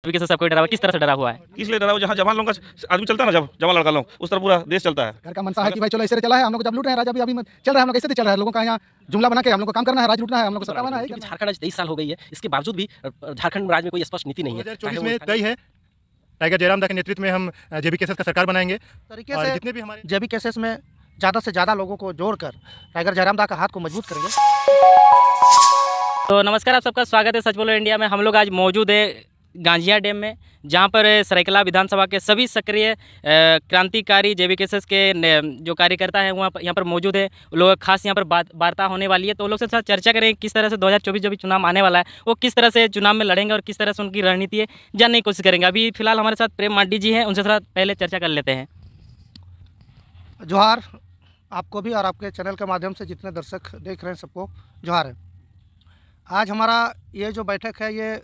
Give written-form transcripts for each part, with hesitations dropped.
तरीके से सबको डरा हुआ है। किस तरह से डरा हुआ है? किस लिए डरा हुआ? जहाँ जवान लोगों का आदमी चलता है ना, जब जवान लड़का लोग, उस तरह पूरा देश चलता है। घर का मनसा है कि भाई चलो ऐसे चला है, हम लोग जब लूट रहे हैं राज, अभी चल रहा है, हम लोग ऐसे चल रहा है, लोगों का यहाँ जुमला बना के हम लोग को काम करना है, राज लूटना है, हम लोग को सत्ता बनाना है। क्योंकि झारखंड आज 23 साल हो गई है, इसके बावजूद भी झारखंड राज्य में कोई स्पष्ट नीति नहीं है। 2024 में तय है, टाइगर जयराम दा के नेतृत्व में हम जेबी केसेस का सरकार बनाएंगे। तरीके और से जितने भी हमारे जेबी केसेस में ज़्यादा से ज़्यादा लोगों को जोड़कर टाइगर जयराम दा का हाथ को मजबूत करेंगे। तो नमस्कार, आप सबका स्वागत है सच बोलो इंडिया में। हम लोग आज मौजूद है गांजिया डैम में, जहां पर सरायकेला विधानसभा के सभी सक्रिय क्रांतिकारी जेबी केसेस के जो कार्यकर्ता हैं वहाँ यहाँ पर मौजूद है। लोग खास यहाँ पर वार्ता होने वाली है, तो लोग से साथ चर्चा करेंगे किस तरह से 2024 जो भी चुनाव आने वाला है वो किस तरह से चुनाव में लड़ेंगे और किस तरह से उनकी रणनीति है जानने की कोशिश करेंगे। अभी फिलहाल हमारे साथ प्रेम मांडी जी हैं, उनसे थोड़ा पहले चर्चा कर लेते हैं। जोहार आपको भी और आपके चैनल के माध्यम से जितने दर्शक देख रहे हैं सबको जोहार है। आज हमारा ये जो बैठक है, ये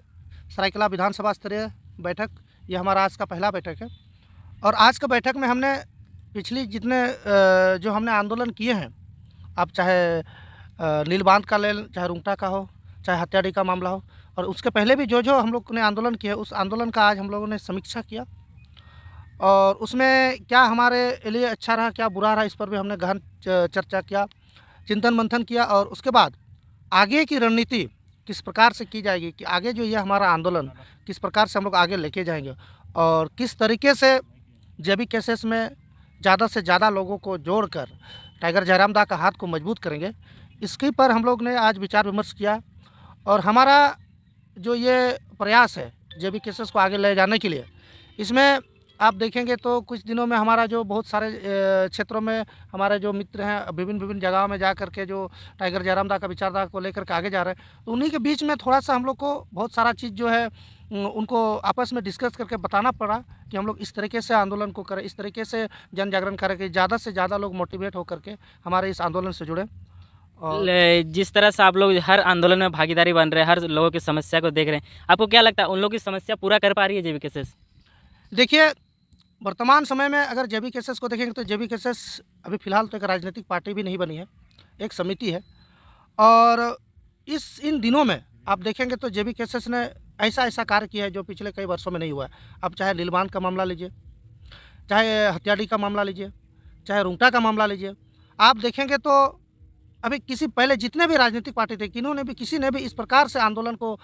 सरायकेला विधानसभा स्तरीय बैठक, ये हमारा आज का पहला बैठक है। और आज का बैठक में हमने पिछली जितने जो हमने आंदोलन किए हैं, अब चाहे नील बांध का ले, चाहे रुंगटा का हो, चाहे हत्याडी का मामला हो, और उसके पहले भी जो जो हम लोग ने आंदोलन किया, उस आंदोलन का आज हम लोगों ने समीक्षा किया। और उसमें क्या हमारे लिए अच्छा रहा, क्या बुरा रहा, इस पर भी हमने गहन चर्चा किया, चिंतन मंथन किया। और उसके बाद आगे की रणनीति किस प्रकार से की जाएगी, कि आगे जो ये हमारा आंदोलन किस प्रकार से हम लोग आगे लेके जाएंगे और किस तरीके से जेबी केसेस में ज़्यादा से ज़्यादा लोगों को जोड़कर टाइगर जयराम दा का हाथ को मजबूत करेंगे, इसके पर हम लोग ने आज विचार विमर्श किया। और हमारा जो ये प्रयास है जेबी केसेस को आगे ले जाने के लिए, इसमें आप देखेंगे तो कुछ दिनों में हमारा जो बहुत सारे क्षेत्रों में हमारे जो मित्र हैं, विभिन्न जगहों में जा कर के जो टाइगर जयराम दा का विचारधारा को लेकर के आगे जा रहे हैं, तो उन्हीं के बीच में थोड़ा सा हम लोग को बहुत सारा चीज़ जो है उनको आपस में डिस्कस करके बताना पड़ा कि हम लोग इस तरीके से आंदोलन को करें, इस तरीके से जन जागरण करें कि ज़्यादा से ज़्यादा लोग मोटिवेट होकर के हमारे इस आंदोलन से जुड़े। और जिस तरह से आप लोग हर आंदोलन में भागीदारी बन रहे हैं, हर लोगों की समस्या को देख रहे हैं, आपको क्या लगता है उन लोगों की समस्या पूरा कर पा रही है जेबी केसेस? देखिए, वर्तमान समय में अगर जेबी केसेस को देखेंगे तो जेबी केसेस अभी फ़िलहाल तो एक राजनीतिक पार्टी भी नहीं बनी है, एक समिति है। और इन दिनों में आप देखेंगे तो जेबी केसेस ने ऐसा कार्य किया है जो पिछले कई वर्षों में नहीं हुआ है। अब चाहे नीलबांध का मामला लीजिए, चाहे हत्याडी का मामला लीजिए, चाहे रुंगटा का मामला लीजिए, आप देखेंगे तो अभी किसी पहले जितने भी राजनीतिक पार्टी थे, किसी ने भी इस प्रकार से आंदोलन को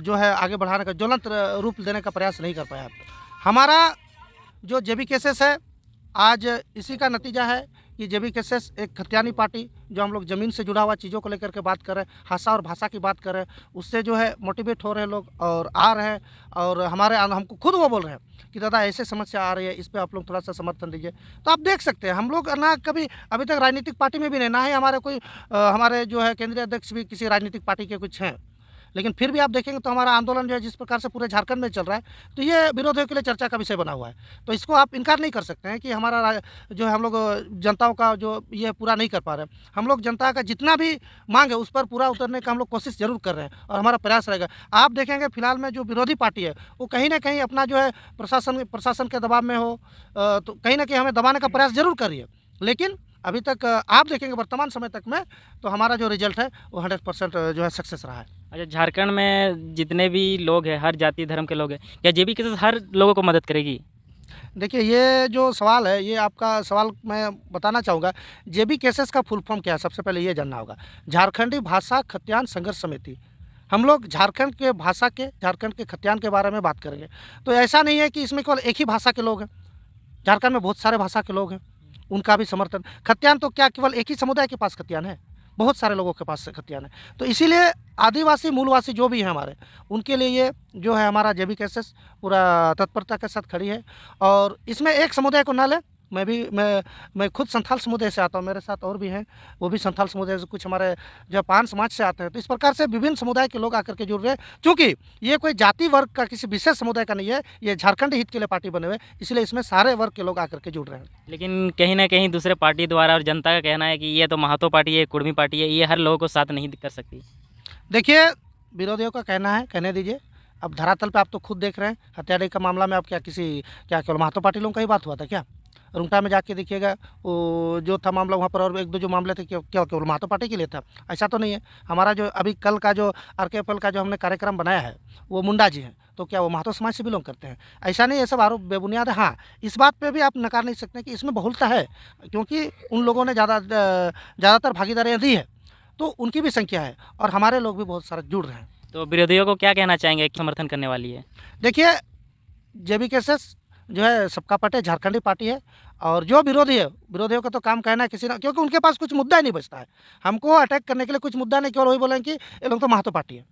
जो है आगे बढ़ाने का, ज्वलंत रूप देने का प्रयास नहीं कर पाया। हमारा जो जेबी केसेस है, आज इसी का नतीजा है कि जेबी केसेस एक खतियानी पार्टी, जो हम लोग ज़मीन से जुड़ा हुआ चीज़ों को लेकर के बात कर रहे हैं, भाषा और भाषा की बात कर रहे हैं, उससे जो है मोटिवेट हो रहे हैं लोग और आ रहे हैं। और हमको खुद वो बोल रहे हैं कि दादा ऐसे समस्या आ रही है, इस पर आप लोग थोड़ा सा समर्थन दीजिए। तो आप देख सकते हैं हम लोग ना कभी अभी तक राजनीतिक पार्टी में भी नहीं, ना ही हमारे कोई हमारे जो है केंद्रीय अध्यक्ष भी किसी राजनीतिक पार्टी के कुछ हैं, लेकिन फिर भी आप देखेंगे तो हमारा आंदोलन जो है जिस प्रकार से पूरे झारखंड में चल रहा है, तो ये विरोधियों के लिए चर्चा का विषय बना हुआ है। तो इसको आप इनकार नहीं कर सकते हैं कि हमारा जो है हम लोग जनताओं का जो ये पूरा नहीं कर पा रहे हैं। हम लोग जनता का जितना भी मांग है उस पर पूरा उतरने का हम लोग कोशिश जरूर कर रहे हैं और हमारा प्रयास रहेगा। आप देखेंगे फिलहाल में जो विरोधी पार्टी है वो कहीं ना कहीं अपना जो है प्रशासन के दबाव में हो, तो कहीं ना कहीं हमें दबाने का प्रयास जरूर कर रही है। लेकिन अभी तक आप देखेंगे वर्तमान समय तक में तो हमारा जो रिजल्ट है वो 100% जो है सक्सेस रहा है। अच्छा, झारखंड में जितने भी लोग हैं, हर जाति धर्म के लोग हैं, क्या जेबी केसेस हर लोगों को मदद करेगी? देखिए, ये जो सवाल है, ये आपका सवाल मैं बताना चाहूँगा। जेबी केसेस का फुल फॉर्म क्या है, सबसे पहले ये जानना होगा। झारखंडी भाषा खतियान संघर्ष समिति। हम लोग झारखंड के भाषा के, झारखंड के खतियान के बारे में बात करेंगे। तो ऐसा नहीं है कि इसमें केवल एक ही भाषा के लोग हैं, झारखंड में बहुत सारे भाषा के लोग हैं, उनका भी समर्थन। खतियान तो क्या केवल एक ही समुदाय के पास खतियान है, बहुत सारे लोगों के पास खतियान है। तो इसीलिए आदिवासी मूलवासी जो भी हैं हमारे, उनके लिए ये जो है हमारा जेबी केसेस पूरा तत्परता के साथ खड़ी है। और इसमें एक समुदाय को ना ले, मैं खुद संथाल समुदाय से आता हूँ, मेरे साथ और भी हैं, वो भी संथाल समुदाय से, कुछ हमारे जो पान समाज से आते हैं। तो इस प्रकार से विभिन्न समुदाय के लोग आकर के जुड़ रहे हैं, क्योंकि ये कोई जाति वर्ग का किसी विशेष समुदाय का नहीं है, ये झारखंड हित के लिए पार्टी बने हुए, इसलिए इसमें सारे वर्ग के लोग आकर के जुड़ रहे हैं। लेकिन कहीं ना कहीं दूसरे पार्टी द्वारा और जनता का कहना है कि ये तो महातो पार्टी है, कुर्मी पार्टी है, ये हर लोगों को साथ नहीं कर सकती। देखिए, विरोधियों का कहना है, कहने दीजिए। अब धरातल पे आप तो खुद देख रहे हैं, हत्याडी का मामला में आप क्या केवल महातो पार्टी लोगों का ही बात हुआ था क्या? रुंगटा में जाके देखिएगा, वो जो था मामला, वहाँ पर और एक दो जो मामले थे, क्या केवल महातो पार्टी के लिए था? ऐसा तो नहीं है। हमारा जो अभी कल का जो RKFL का जो हमने कार्यक्रम बनाया है, वो मुंडा जी हैं, तो क्या वो महतो समाज से बिलोंग करते हैं? ऐसा नहीं, ये सब आरोप बेबुनियाद है। हाँ, इस बात पे भी आप नकार नहीं सकते कि इसमें बहुलता है, क्योंकि उन लोगों ने ज़्यादातर भागीदारियाँ दी है, तो उनकी भी संख्या है और हमारे लोग भी बहुत सारे जुड़ रहे हैं। तो विरोधियों को क्या कहना चाहेंगे कि समर्थन करने वाली है? देखिए, जेबीकेएसएस जो है सबका पट है, झारखंडी पार्टी है, और जो विरोधी है, विरोधियों का तो काम कहना है किसी ना, क्योंकि उनके पास कुछ मुद्दा ही नहीं बचता है। हमको अटैक करने के लिए कुछ मुद्दा नहीं, केवल वही बोलेंगे कि ये लोग तो महतो पार्टी है,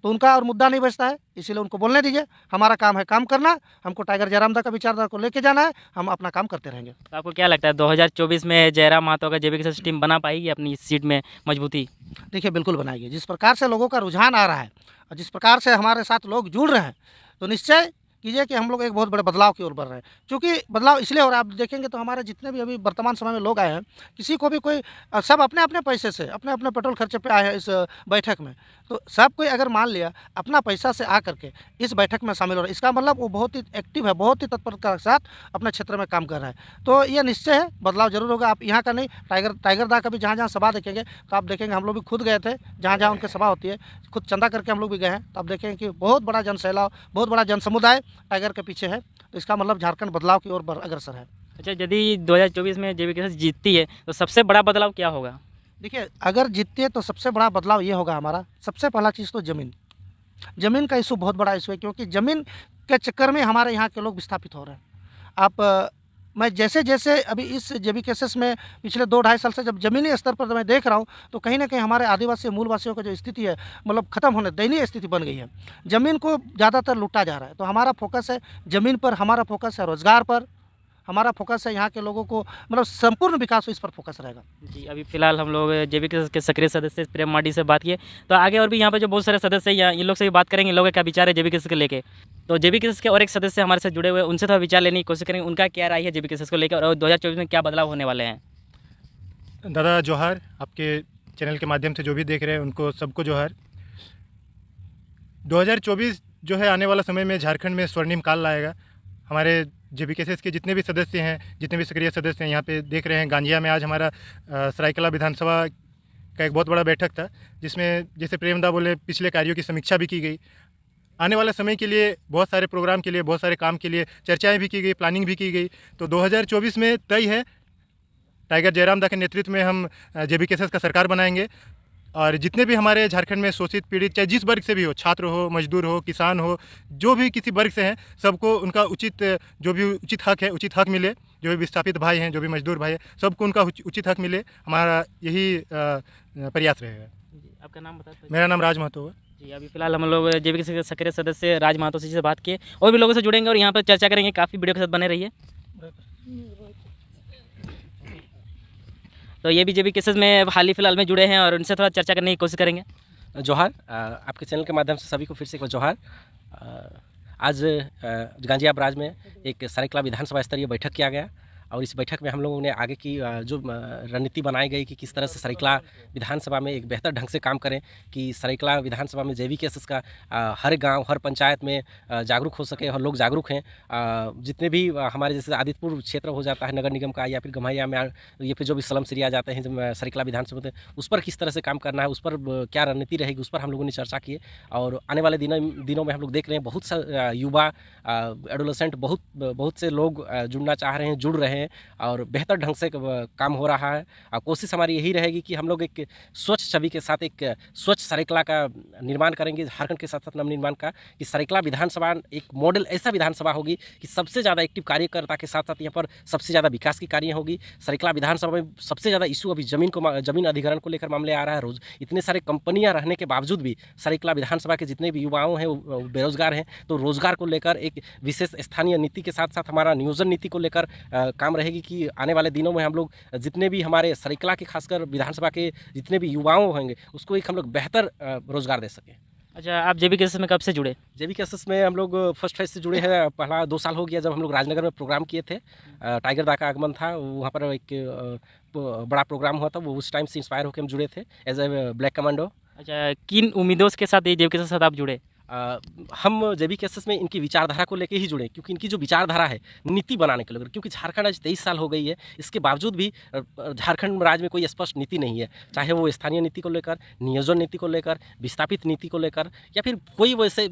तो उनका और मुद्दा नहीं बचता है, इसीलिए उनको बोलने दीजिए। हमारा काम है काम करना, हमको टाइगर जयरामदा का विचारधारा को लेके जाना है, हम अपना काम करते रहेंगे। तो आपको क्या लगता है 2024 में जयराम महतो का जेबीकेएसएस टीम बना पाएगी अपनी इस सीट में मजबूती? देखिए, बिल्कुल बनाएगी। जिस प्रकार से लोगों का रुझान आ रहा है और जिस प्रकार से हमारे साथ लोग जुड़ रहे हैं, तो निश्चय कीजिए कि हम लोग एक बहुत बड़े बदलाव की ओर बढ़ रहे हैं। क्योंकि बदलाव इसलिए हो रहा है, आप देखेंगे तो हमारे जितने भी अभी वर्तमान समय में लोग आए हैं, किसी को भी कोई सब अपने अपने पैसे से, अपने अपने पेट्रोल खर्चे पे आए हैं इस बैठक में। तो सब कोई अगर मान लिया अपना पैसा से आ करके इस बैठक में शामिल हो रहा है, इसका मतलब वो बहुत ही एक्टिव है, बहुत ही तत्परता के साथ अपने क्षेत्र में काम कर रहा है। तो ये निश्चय है बदलाव जरूर होगा। आप यहाँ का नहीं, टाइगर दा का भी जहाँ जहाँ सभा देखेंगे तो आप देखेंगे, हम लोग भी खुद गए थे जहाँ जहाँ उनकी सभा होती है, खुद चंदा करके हम लोग भी गए हैं, तो आप देखेंगे कि बहुत बड़ा जनसैलाब, बहुत बड़ा जन समुदाय टाइगर के पीछे है। तो इसका मतलब झारखंड बदलाव की ओर अग्रसर है। अच्छा, यदि 2024 में जेबीकेएसएस जीतती है तो सबसे बड़ा बदलाव क्या होगा? देखिए, अगर जीतती है तो सबसे बड़ा बदलाव ये होगा हमारा, सबसे पहला चीज़ तो ज़मीन का इशू बहुत बड़ा इशू है, क्योंकि ज़मीन के चक्कर में हमारे यहाँ के लोग विस्थापित हो रहे हैं। आप मैं जैसे जैसे अभी इस जेबीकेएसएस में पिछले 2-2.5 साल से जब ज़मीनी स्तर पर मैं देख रहा हूँ, तो कहीं ना कहीं हमारे आदिवासी मूलवासियों का जो स्थिति है, मतलब ख़त्म होने, दयनीय स्थिति बन गई है। ज़मीन को ज़्यादातर लूटा जा रहा है, तो हमारा फोकस है ज़मीन पर, हमारा फोकस है रोज़गार पर, हमारा फोकस है यहाँ के लोगों को मतलब संपूर्ण विकास हो, इस पर फोकस रहेगा। जी, अभी फ़िलहाल हम लोग जेबीकेएसएस के सक्रिय सदस्य प्रेम माडी से बात किए, तो आगे और भी यहाँ पे जो बहुत सारे सदस्य हैं, इन लोग से भी बात करेंगे, इन लोगों का क्या विचार है जेबीकेएसएस को लेके। तो जेबीकेएसएस के और एक सदस्य हमारे साथ जुड़े हुए हैं, उनसे थोड़ा विचार लेने की कोशिश करेंगे, उनका क्या राय है जेबीकेएसएस को लेकर और 2024 में क्या बदलाव होने वाले हैं। दादा जोहार, आपके चैनल के माध्यम से जो भी देख रहे हैं उनको सबको जोहार। 2024 जो है आने वाला समय में झारखंड में स्वर्णिम काल लाएगा। हमारे जेबीकेएसएस के जितने भी सदस्य हैं, जितने भी सक्रिय सदस्य हैं, यहाँ पे देख रहे हैं गांजिया में आज हमारा सरायकला विधानसभा का एक बहुत बड़ा बैठक था, जिसमें जैसे प्रेमदा बोले पिछले कार्यों की समीक्षा भी की गई। आने वाले समय के लिए बहुत सारे प्रोग्राम के लिए, बहुत सारे काम के लिए चर्चाएं भी की गई, प्लानिंग भी की गई। तो 2024 में तय है, टाइगर जयरामदा के नेतृत्व में हम जेबीकेएसएस का सरकार बनाएंगे और जितने भी हमारे झारखंड में शोषित पीड़ित, चाहे जिस वर्ग से भी हो, छात्र हो, मजदूर हो, किसान हो, जो भी किसी वर्ग से हैं, सबको उनका जो भी उचित हक है, उचित हक मिले। जो भी विस्थापित भाई हैं, जो भी मजदूर भाई हैं, सबको उनका उचित हक मिले। हमारा यही प्रयास रहेगा। जी, आपका नाम बता दीजिए। मेरा नाम राज महतो है। जी, अभी फ़िलहाल हम लोग जेबीकेएसएस के सक्रिय सदस्य राज महतो जी से बात किए, और भी लोगों से जुड़ेंगे और यहाँ पर चर्चा करेंगे। काफ़ी वीडियो के साथ बने रहिए। तो ये भी जेबीकेएसएस में हाल ही फिलहाल में जुड़े हैं और उनसे थोड़ा चर्चा करने की कोशिश करेंगे। जोहार, आपके चैनल के माध्यम से सभी को फिर से एक बार जोहार। आज गांजिया ब्राज में एक सरायकला विधानसभा स्तरीय बैठक किया गया और इस बैठक में हम लोगों ने आगे की जो रणनीति बनाई गई कि किस तरह से सरायकला विधानसभा में एक बेहतर ढंग से काम करें, कि सरायकला विधानसभा में जेबीकेएसएस का हर गांव, हर पंचायत में जागरूक हो सके और लोग जागरूक हैं। जितने भी हमारे जैसे आदित्यपुर क्षेत्र हो जाता है नगर निगम का, या फिर गम्हैया में, या फिर जो भी स्लम्स एरिया जाते हैं जब सरायकला विधानसभा में, उस पर किस तरह से काम करना है, उस पर क्या रणनीति रहेगी, उस पर हम लोगों ने चर्चा की। और आने वाले दिनों में हम लोग देख रहे हैं बहुत सा युवा एडोलेसेंट, बहुत से लोग जुड़ना चाह रहे हैं, जुड़ रहे हैं और बेहतर ढंग से काम हो रहा है। और कोशिश हमारी यही रहेगी कि हम लोग एक स्वच्छ छवि के साथ एक स्वच्छ सरायकला का निर्माण करेंगे, झारखंड के साथ साथ नवनिर्माण का, कि सरायकला विधानसभा एक मॉडल ऐसा विधानसभा होगी कि सबसे ज़्यादा एक्टिव कार्यकर्ता के साथ साथ यहाँ पर सबसे ज़्यादा विकास की कार्य होगी। सरायकला विधानसभा में सबसे ज़्यादा इशू अभी जमीन अधिग्रहण को लेकर मामले आ रहा है। रोज इतने सारे कंपनियाँ रहने के बावजूद भी सरायकला विधानसभा के जितने भी युवाओं हैं वो बेरोजगार हैं। तो रोजगार को लेकर एक विशेष स्थानीय नीति के साथ साथ हमारा नियोजन नीति को लेकर काम रहेगी कि आने वाले दिनों में हम लोग जितने भी हमारे सरायकला के खासकर विधानसभा के जितने भी युवाओं होंगे उसको एक हम लोग बेहतर रोजगार दे सकें। अच्छा, आप जेबीकेएसएस में कब से जुड़े? जेबीकेएसएस में हम लोग फर्स्ट फेज से जुड़े हैं। पहला 2 साल हो गया जब हम लोग राजनगर में प्रोग्राम किए थे। टाइगर दा का आगमन था, वहाँ पर एक बड़ा प्रोग्राम हुआ था, वो उस टाइम से इंस्पायर होकर हम जुड़े थे एज ए ब्लैक कमांडो। अच्छा, किन उम्मीदों के साथ ये जेबीकेएसएस के साथ आप जुड़े? हम जेबीकेएसएस में इनकी विचारधारा को लेकर ही जुड़े, क्योंकि इनकी जो विचारधारा है नीति बनाने के लेकर, क्योंकि झारखंड आज 23 साल हो गई है, इसके बावजूद भी झारखंड राज्य में कोई स्पष्ट नीति नहीं है, चाहे वो स्थानीय नीति को लेकर, नियोजन नीति को लेकर, विस्थापित नीति को लेकर, या फिर कोई वैसे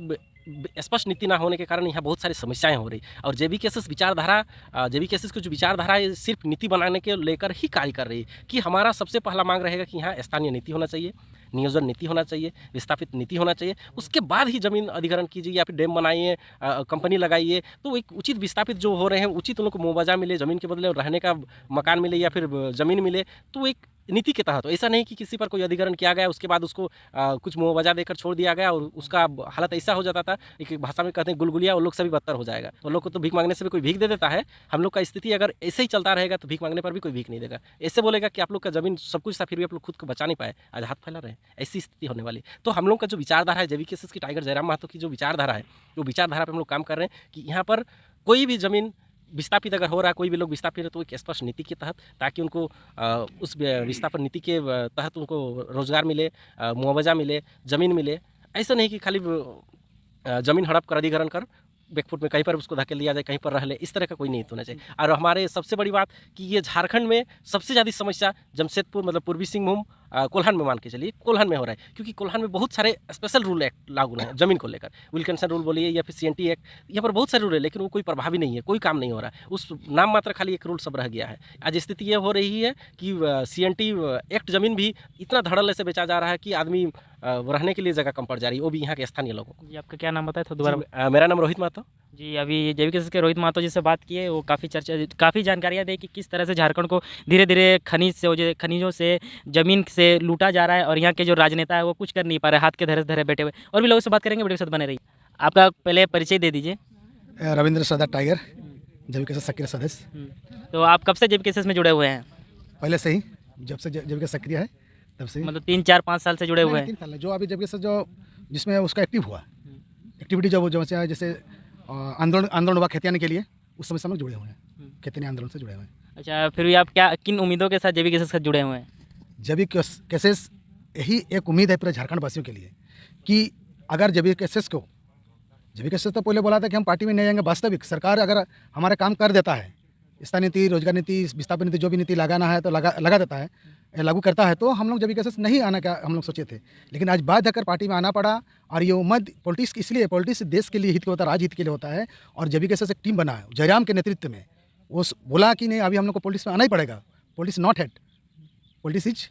स्पष्ट नीति ना होने के कारण यहाँ बहुत सारी समस्याएं हो रही। और जेबीकेएसएस विचारधारा जेबीकेएसएस की जो विचारधारा है सिर्फ नीति बनाने के लेकर ही कार्य कर रही है कि हमारा सबसे पहला मांग रहेगा कि यहाँ स्थानीय नीति होना चाहिए, नियोजन नीति होना चाहिए, विस्थापित नीति होना चाहिए। उसके बाद ही जमीन अधिग्रहण कीजिए या फिर डैम बनाइए, कंपनी लगाइए, तो एक उचित विस्थापित जो हो रहे हैं उचित उन लोग को मुआवजा मिले, ज़मीन के बदले रहने का मकान मिले या फिर ज़मीन मिले, तो एक नीति के तहत। ऐसा नहीं कि किसी पर कोई अधिग्रहण किया गया उसके बाद उसको कुछ मुआवजा देकर छोड़ दिया गया और उसका हालत ऐसा हो जाता था, एक भाषा में कहते हैं गुलगुलिया, वो लोग से भी बदतर हो जाएगा। वो लोग को तो भीख मांगने से भी कोई भीख दे देता है, हम लोग का स्थिति अगर ऐसे ही चलता रहेगा तो भीख मांगने पर भी कोई भीख नहीं देगा। ऐसे बोलेगा कि आप लोग का ज़मीन सब कुछ था फिर भी आप लोग खुद को बचा नहीं पाए, आज हाथ फैला रहे हैं, ऐसी स्थिति होने वाली। तो हम लोग का जो विचारधारा है जेबीकेएसएस की टाइगर जयराम महतो की जो विचारधारा है, वो विचारधारा पर हम लोग काम कर रहे हैं कि यहाँ पर कोई भी ज़मीन विस्थापित अगर हो रहा है, कोई भी लोग विस्थापित है तो एक स्पष्ट नीति के तहत, ताकि उनको उस विस्थापन नीति के तहत उनको रोजगार मिले, मुआवजा मिले, ज़मीन मिले। ऐसा नहीं कि खाली ज़मीन हड़प कर अधिग्रहण कर बैकफुट में कहीं पर उसको धकेल दिया जाए, कहीं पर रह ले, इस तरह का कोई नहीं होना चाहिए। और हमारे सबसे बड़ी बात कि ये झारखंड में सबसे ज़्यादा समस्या जमशेदपुर मतलब पूर्वी सिंहभूम कोल्हान में मान के चलिए, कोल्हान में हो रहा है, क्योंकि कोल्हान में बहुत सारे स्पेशल रूल एक्ट लागू हैं ज़मीन को लेकर, विल्किंसन रूल बोलिए या फिर सीएनटी एक्ट, यहाँ पर बहुत सारे रूल है लेकिन वो कोई प्रभावी नहीं है, कोई काम नहीं हो रहा है, उस नाम मात्र खाली एक रूल सब रह गया है। आज स्थिति ये हो रही है कि सीएनटी एक्ट ज़मीन भी इतना धड़ल्ले से बेचा जा रहा है कि आदमी रहने के लिए जगह कम पड़ जा रही है, वो भी यहाँ के स्थानीय लोगों को। जी आपका क्या नाम बताया था दोबारा? मेरा नाम रोहित महतो। जी अभी जेबीकेएसएस के रोहित महतो जी से बात किए, वो काफ़ी जानकारियाँ दी कि किस तरह से झारखंड को धीरे धीरे खनिजों से ज़मीन से लूटा जा रहा है और यहाँ के जो राजनेता है वो कुछ कर नहीं पा रहे, हाथ के धरे धरे बैठे हुए। और भी लोगों से बात करेंगे, वीडियो के साथ बने रहिए। आपका पहले परिचय दे दीजिए। रविंद्र सदा टाइगर, जेबीकेएसएस सक्रिय सदस्य। तो आप कब से जेबीकेएसएस में जुड़े हुए हैं? पहले से ही, जब से जेबीकेएसएस सक्रिय है तब से। मतलब 3-4-5 साल से जुड़े हुए हैं? 3 साल है जो अभी जेबीकेएसएस जो जिसमें उसका एक्टिव हुआ एक्टिविटी जो जैसे आंदोलन हुआ खेतियानी के लिए, उस समय से हम लोग जुड़े हुए हैं, खेतियानी आंदोलन से जुड़े हुए हैं। अच्छा, फिर भी आप किन उम्मीदों के साथ जेबीकेएसएस से जुड़े हुए हैं? जेबीकेएसएस यही एक उम्मीद है पूरे झारखंड वासियों के लिए कि अगर जेबीकेएसएस तो पहले बोला था कि हम पार्टी में नहीं आएंगे, वास्तविक सरकार अगर हमारा काम कर देता है, स्थानीय नीति, रोजगार नीति, विस्थापन नीति, जो भी नीति लगाना है तो लगा देता है, लागू करता है, तो हम लोग जेबीकेएसएस नहीं आना का हम लोग सोचे थे, लेकिन आज बाध्य होकर पार्टी में आना पड़ा। और ये उम्मीद पॉलिटिक्स देश के लिए हित के होता है, राजहित के लिए होता है। और जेबीकेएसएस एक टीम बना है जयराम के नेतृत्व में, वो बोला कि नहीं अभी हम लोग को पॉलिटिक्स में आना ही पड़ेगा, politics not head, politics is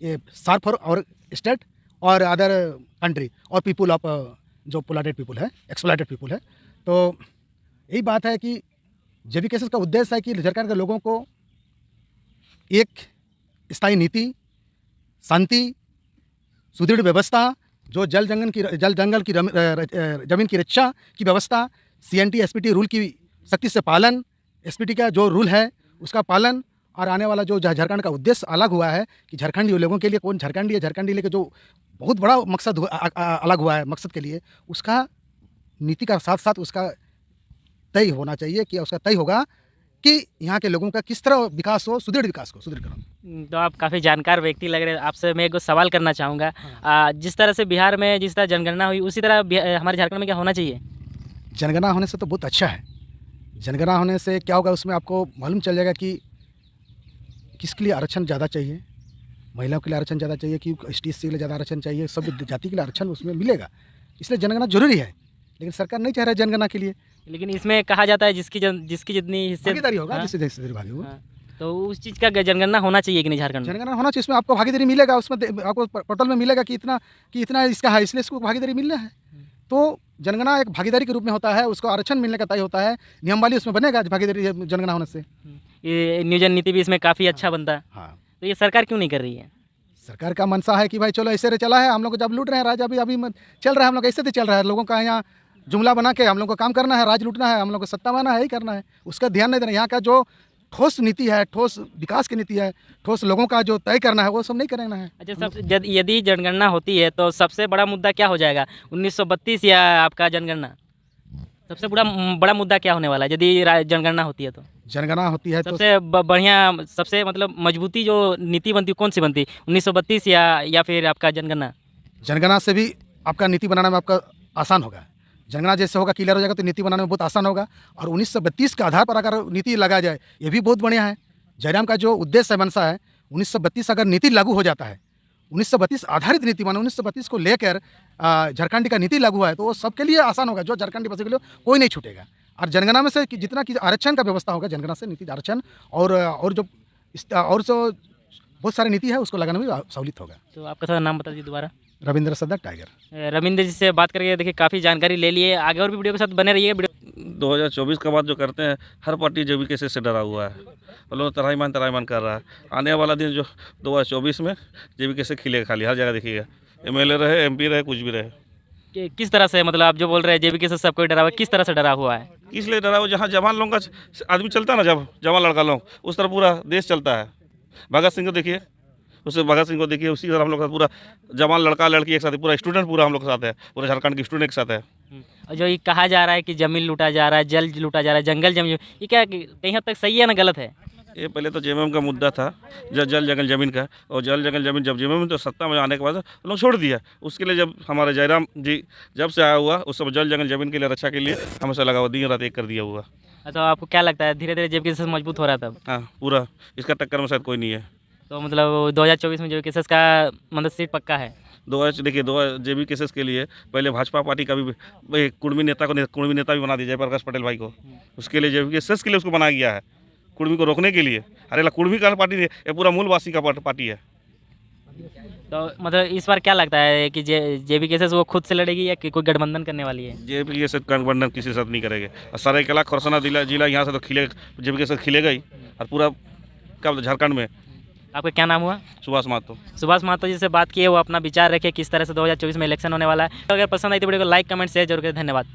ये सार्फ फॉर और स्टेट और अदर कंट्री और पीपुल ऑफ जो पोलाटेड पीपुल है, एक्सप्लॉइटेड पीपुल है। तो यही बात है कि जेबीकेएसएस का उद्देश्य है कि झारखंड के लोगों को एक स्थायी नीति, शांति, सुदृढ़ व्यवस्था, जो जल जंगल की जमीन की रक्षा की व्यवस्था, सीएनटी एसपीटी रूल की सख्ती से पालन, एसपीटी का जो रूल है उसका पालन, और आने वाला जो झारखंड का उद्देश्य अलग हुआ है कि झारखंडी लोगों के लिए कौन झारखंडी है, झारखंडी लेके जो बहुत बड़ा मकसद अलग हुआ है मकसद के लिए, उसका नीति का साथ साथ उसका तय होना चाहिए कि उसका तय होगा कि यहाँ के लोगों का किस तरह विकास हो, सुदृढ़ विकास को सुदृढ़। तो आप काफ़ी जानकार व्यक्ति लग रहे हैं। आपसे मैं एक सवाल करना चाहूँगा। जिस तरह से बिहार में जिस तरह जनगणना हुई उसी तरह हमारे झारखंड में क्या होना चाहिए? जनगणना होने से तो बहुत अच्छा है। जनगणना होने से क्या होगा, उसमें आपको मालूम चल जाएगा कि किसके लिए आरक्षण ज़्यादा चाहिए, महिलाओं के लिए आरक्षण ज़्यादा चाहिए कि ST के लिए ज़्यादा आरक्षण चाहिए, सब जाति के लिए आरक्षण उसमें मिलेगा। इसलिए जनगणना जरूरी है, लेकिन सरकार नहीं चाह रहा है जनगणना के लिए। लेकिन इसमें कहा जाता है जिसकी जितनी हिस्से भागीदारी होगा, हाँ? जिससे भागी होगा, तो उस चीज़ का जनगणना होना चाहिए कि नहीं झारखंड में? जनगणना होना चाहिए, उसमें आपको भागीदारी मिलेगा, उसमें आपको पोर्टल में मिलेगा कि इतना इसका है, इसलिए इसको भागीदारी मिलना है। तो जनगणना एक भागीदारी के रूप में होता है, उसको आरक्षण मिलने का तय होता है, नियमावली उसमें बनेगा भागीदारी जनगणना होने से। ये नियोजन नीति भी इसमें काफ़ी अच्छा बनता है। हाँ, तो ये सरकार क्यों नहीं कर रही है? सरकार का मनसा है कि भाई चलो ऐसे चला है, हम लोग जब लूट रहे हैं राज, अभी चल रहा है, हम लोग ऐसे तो चल रहा है, लोगों का यहाँ जुमला बना के हम लोग को काम करना है, राज लूटना है, हम लोग को सत्ता माना है, ही करना है, उसका ध्यान नहीं देना। यहाँ का जो ठोस नीति है, ठोस विकास की नीति है, ठोस लोगों का जो तय करना है, वो सब नहीं करना है। अच्छा, यदि जनगणना होती है तो सबसे बड़ा मुद्दा क्या हो जाएगा? 1932 या आपका जनगणना? सबसे बड़ा मुद्दा क्या होने वाला है यदि जनगणना होती है? तो जनगणना होती है तो सबसे बढ़िया, सबसे मतलब मजबूती जो नीति बनती कौन सी बनती, 1932 या फिर आपका जनगणना? जनगणना से भी आपका नीति बनाने में आपका आसान होगा। जनगणना जैसे होगा क्लियर हो जाएगा तो नीति बनाने में बहुत आसान होगा। और 1932 के आधार पर अगर नीति लगाया जाए, ये भी बहुत बढ़िया है। जयराम का जो उद्देश्य है, मनसा है, 1932 अगर नीति लागू हो जाता है, 1932 आधारित नीति माने 1932 को लेकर झारखंड का नीति लागू है, तो वो सबके लिए आसान होगा। जो झारखंडी बसे के लिए कोई नहीं छूटेगा। और जनगणना में से जितना कि आरक्षण का व्यवस्था होगा, जनगणना से नीति आरक्षण और जो बहुत सारी नीति है उसको लगाने में सहूलियत होगा। तो आपका थोड़ा नाम बता दीजिए दोबारा। रविंद्र सदक टाइगर। रविंद्र जी से बात करके देखिए काफ़ी जानकारी ले लिए। आगे और भी वीडियो के साथ बने रहिए। 2024 का बाद जो करते हैं, हर पार्टी JB से डरा हुआ है, वो लोग तराईमान कर रहा है। आने वाला दिन जो 2024 में JB खिलेगा, खाली हर जगह देखिएगा, MLA रहे, MP रहे, कुछ भी रहे। किस तरह से, मतलब आप जो बोल रहे हैं JB सब कोई डरा हुआ है, किस तरह से डरा हुआ है? इसलिए डरा हुआ, जहाँ जवान लोगों का आदमी चलता है ना, जब जवान लड़का लोग, उस तरह पूरा देश चलता है। भगत सिंह को देखिए, उसी तरह हम लोग का पूरा जवान लड़का लड़की एक साथ है, पूरा स्टूडेंट पूरा हम लोग के साथ है, पूरा झारखंड के स्टूडेंट एक साथ है। और जो ये कहा जा रहा है कि ज़मीन लूटा जा रहा है, जल लूटा जा रहा है, जंगल जमीन, ये क्या कहीं हद तक सही है ना गलत है? ये पहले तो JMM का मुद्दा था, जल जंगल जमीन का, और जल जंगल जमीन जब JMM तो सत्ता में आने के बाद लोग छोड़ दिया। उसके लिए जब हमारे जयराम जी जब से आया हुआ, उस सब जल जंगल जमीन के लिए रक्षा के लिए हमेशा लगा हुआ, दिन रात एक कर दिया हुआ। तो आपको क्या लगता है धीरे धीरे JB मजबूत हो रहा था? हाँ, पूरा इसका टक्कर में शायद कोई नहीं है। तो मतलब 2024 में JB का मतलब सीट पक्का है? देखिए, JB के लिए पहले भाजपा पार्टी का भी कुर्मी नेता भी बना दिया, जयप्रकाश पटेल भाई को। उसके लिए JB के लिए उसको बनाया गया है, कुर्मी को रोकने के लिए। अरे कुर्मी का पार्टी नहीं, ये पूरा मूलवासी का पार्टी है। तो मतलब इस बार क्या लगता है कि JB वो खुद से लड़ेगी या कि कोई गठबंधन करने वाली है? JB से गठबंधन किसी के साथ नहीं करेंगे। और सरायकेला खरसाना जिला यहाँ से तो खिलेगा, JB खिलेगा ही, और पूरा क्या झारखंड में। आपका क्या नाम हुआ? सुभाष महतो। सुभाष महतो जी से बात किए, वो अपना विचार रखे किस तरह से 2024 में इलेक्शन होने वाला है। अगर पसंद आई तो वीडियो को लाइक कमेंट शेयर जरूर करें। धन्यवाद।